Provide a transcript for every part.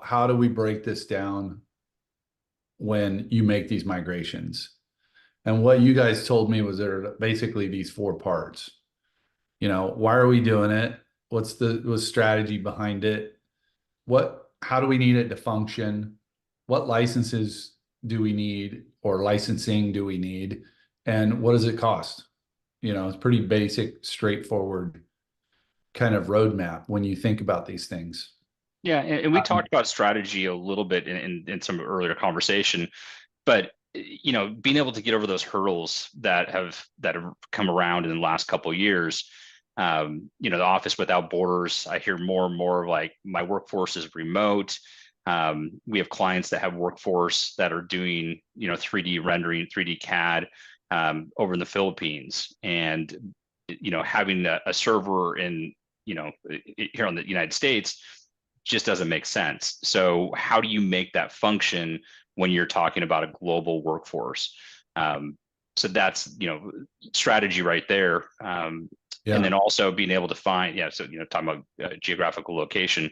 how do we break this down when you make these migrations? And what you guys told me was there are basically these four parts. Why are we doing it? What's the strategy behind it? How do we need it to function? What licenses do we need or licensing do we need? And what does it cost? It's pretty basic, straightforward kind of roadmap when you think about these things. Yeah, and we talked about strategy a little bit in some earlier conversation, but being able to get over those hurdles that have come around in the last couple of years. The Office Without Borders, I hear more and more like my workforce is remote. We have clients that have workforce that are doing 3D rendering, 3D CAD over in the Philippines, and having a server in here in the United States just doesn't make sense. So how do you make that function when you're talking about a global workforce? So that's strategy right there. And then also being able to find, so talking about geographical location.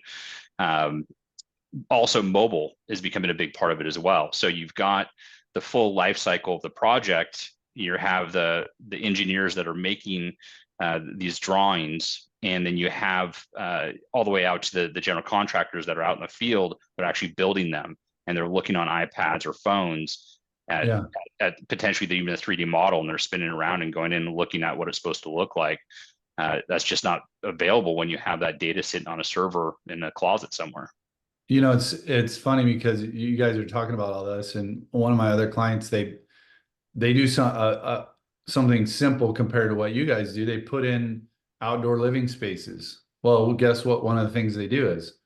Also mobile is becoming a big part of it as well. So you've got the full life cycle of the project. You have the engineers that are making these drawings, and then you have all the way out to the general contractors that are out in the field that are actually building them, and they're looking on iPads or phones at potentially even a 3D model, and they're spinning around and going in and looking at what it's supposed to look like. That's just not available when you have that data sitting on a server in a closet somewhere. It's funny because you guys are talking about all this, and one of my other clients, they do something simple compared to what you guys do. They put in outdoor living spaces. Well, guess what? One of the things they do is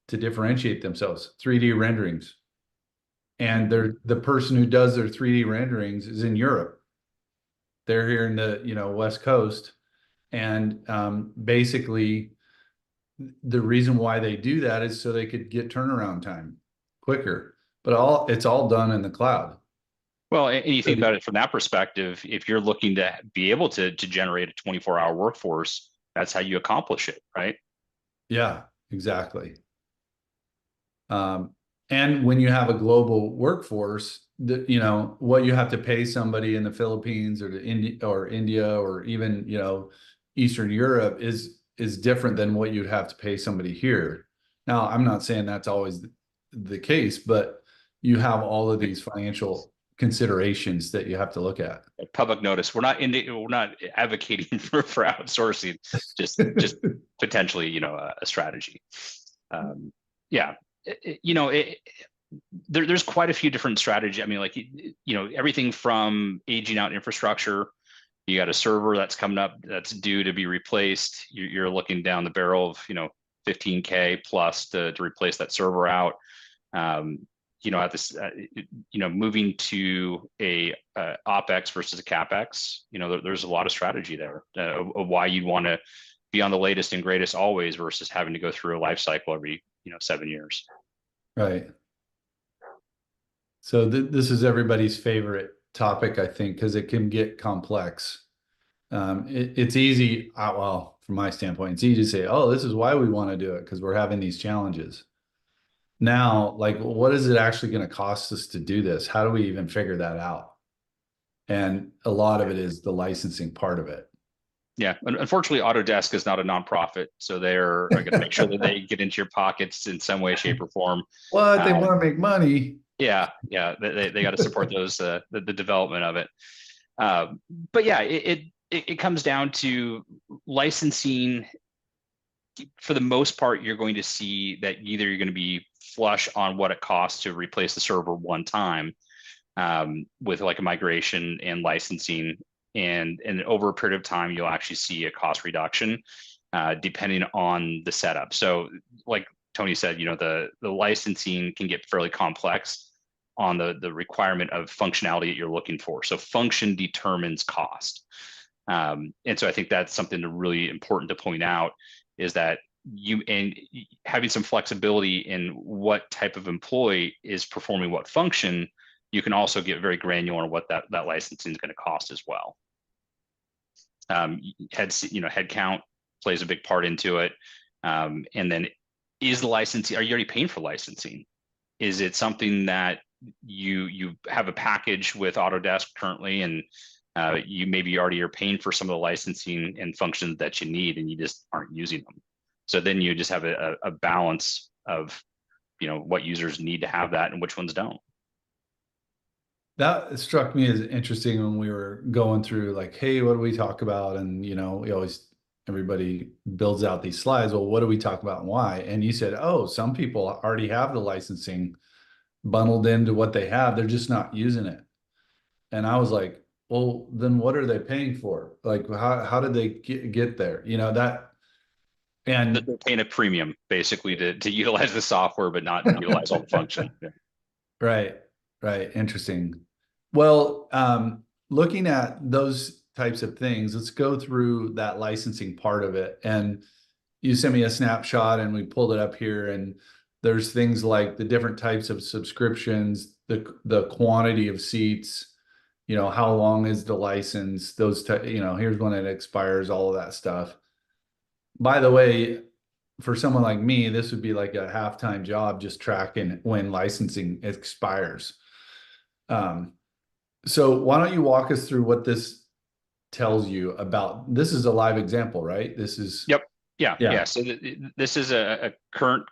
to differentiate themselves, 3D renderings. And the person who does their 3D renderings is in Europe. They're here in the West Coast, and basically the reason why they do that is so they could get turnaround time quicker. But it's all done in the cloud. Well, and you think about it from that perspective, if you're looking to be able to generate a 24-hour workforce, that's how you accomplish it, right? Yeah, exactly. And when you have a global workforce, what you have to pay somebody in the Philippines or India or even, Eastern Europe is different than what you'd have to pay somebody here. Now, I'm not saying that's always the case, but you have all of these financial considerations that you have to look at. Public notice: we're not advocating for outsourcing, just potentially a strategy. Yeah, there's quite a few different strategies. I mean, like everything from aging out infrastructure. You got a server that's coming up that's due to be replaced. You're looking down the barrel of $15K plus to replace that server out. At this moving to a OpEx versus a CapEx. There's a lot of strategy there of why you'd want to be on the latest and greatest always versus having to go through a life cycle every 7 years. Right. So this is everybody's favorite topic, I think, because it can get complex. It's easy, well, from my standpoint, it's easy to say, oh, this is why we want to do it, because we're having these challenges. Now, like, what is it actually going to cost us to do this? How do we even figure that out? And a lot of it is the licensing part of it. Yeah, unfortunately, Autodesk is not a nonprofit, so they're going to make sure that they get into your pockets in some way, shape, or form. Well, they want to make money. Yeah, they got to support those the development of it. But yeah, it comes down to licensing. For the most part, you're going to see that either you're going to be flush on what it costs to replace the server one time with like a migration and licensing, and over a period of time, you'll actually see a cost reduction depending on the setup. So like Tony said, the licensing can get fairly complex on the requirement of functionality that you're looking for. So function determines cost. And so I think that's something really important to point out, is that having some flexibility in what type of employee is performing what function, you can also get very granular on what that licensing is going to cost as well. Head count plays a big part into it. And then is the licensing, are you already paying for licensing? Is it something that you have a package with Autodesk currently, and you maybe already are paying for some of the licensing and functions that you need, and you just aren't using them? So then you just have a balance of, what users need to have that and which ones don't. That struck me as interesting when we were going through like, hey, what do we talk about? And we always everybody builds out these slides. Well, what do we talk about and why? And you said, oh, some people already have the licensing bundled into what they have. They're just not using it. And I was like, well, then what are they paying for? Like, how did they get there? That and They're paying a premium basically to utilize the software, but not utilize all the function. Yeah. right, right. Interesting. Well, looking at those types of things, let's go through that licensing part of it. And you sent me a snapshot and we pulled it up here, and there's things like the different types of subscriptions, the quantity of seats, how long is the license, here's when it expires, all of that stuff. By the way, for someone like me, this would be like a half-time job just tracking when licensing expires. Um, so why don't you walk us through what this tells you about, this is a live example, right? This is, Yep. Yeah. yeah, Yeah. So this is a current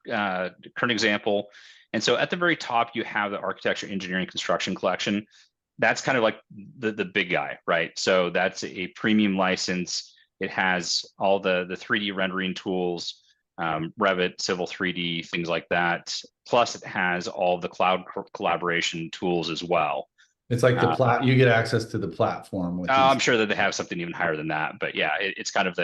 example. And so at the very top, you have the architecture, engineering, construction collection. That's kind of like the big guy, right? So that's a premium license. It has all the 3D rendering tools, Revit, Civil 3D, things like that. Plus, it has all the cloud collaboration tools as well. it's like Uh, you get access to the platform with I'm these. sure that they have something even higher than that, but yeah, it's kind of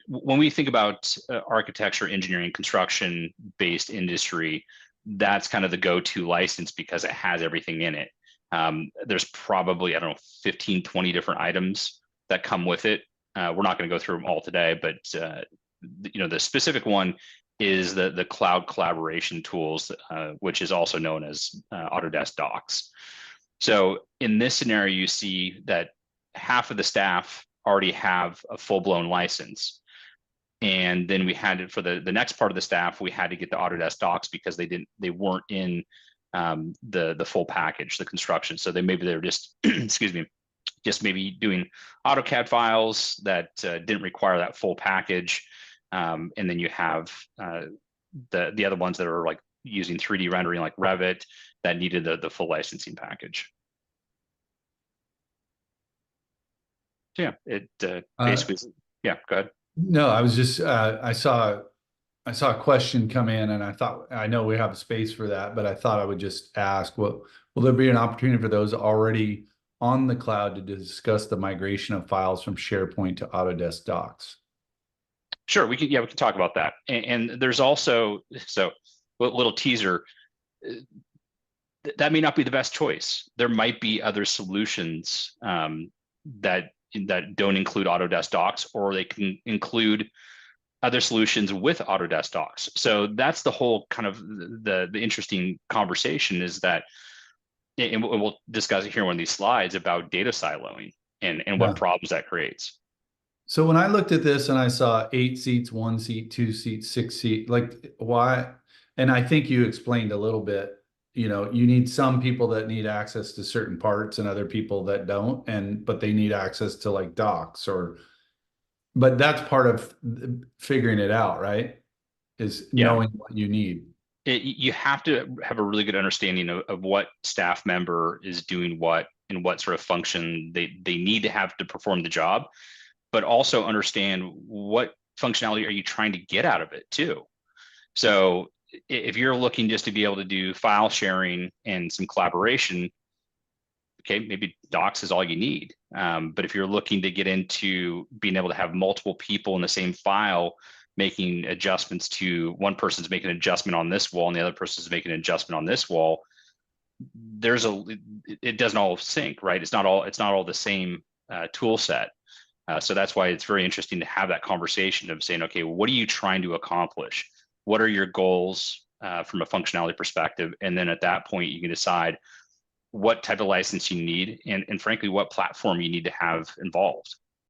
when we think about architecture, engineering, construction based industry, that's kind of the go-to license because it has everything in it. There's probably, I don't know, 15, 20 different items that come with it. We're not going to go through them all today, but the specific one is the cloud collaboration tools, which is also known as Autodesk Docs. So in this scenario, you see that half of the staff already have a full-blown license. And then we had it for the next part of the staff, we had to get the Autodesk Docs because they weren't in the full package, the construction. So they're just, excuse me, just maybe doing AutoCAD files that didn't require that full package. And then you have the other ones that are like using 3D rendering like Revit that needed the full licensing package. So yeah, it basically, yeah, go ahead. No, I was just I saw a question come in, and I thought, I know we have a space for that, but I thought I would just ask, what will there be an opportunity for those already on the cloud to discuss the migration of files from SharePoint to Autodesk Docs? Sure, we can talk about that. And there's also, so a little teaser, that may not be the best choice. There might be other solutions that don't include Autodesk Docs, or they can include other solutions with Autodesk Docs. So that's the whole kind of the interesting conversation, is that, and we'll discuss it here on one of these slides, about data siloing and Yeah. what problems that creates. So when I looked at this and I saw 8 seats, 1 seat, 2 seats, 6 seat, like why? And I think you explained a little bit, you need some people that need access to certain parts and other people that don't, but they need access to like docs but that's part of figuring it out, right? Is Yeah, knowing what you need. you have to have a really good understanding of what staff member is doing what and what sort of function they need to have to perform the job, but also understand what functionality are you trying to get out of it too. So if you're looking just to be able to do file sharing and some collaboration, okay, maybe Docs is all you need. But if you're looking to get into being able to have multiple people in the same file making adjustments to, one person's making an adjustment on this wall and the other person's making an adjustment on this wall, it doesn't all sync, right? It's not all the same tool set. So that's why it's very interesting to have that conversation of saying, okay, what are you trying to accomplish? What are your goals from a functionality perspective? And then at that point, you can decide what type of license you need, and frankly, what platform you need to have involved.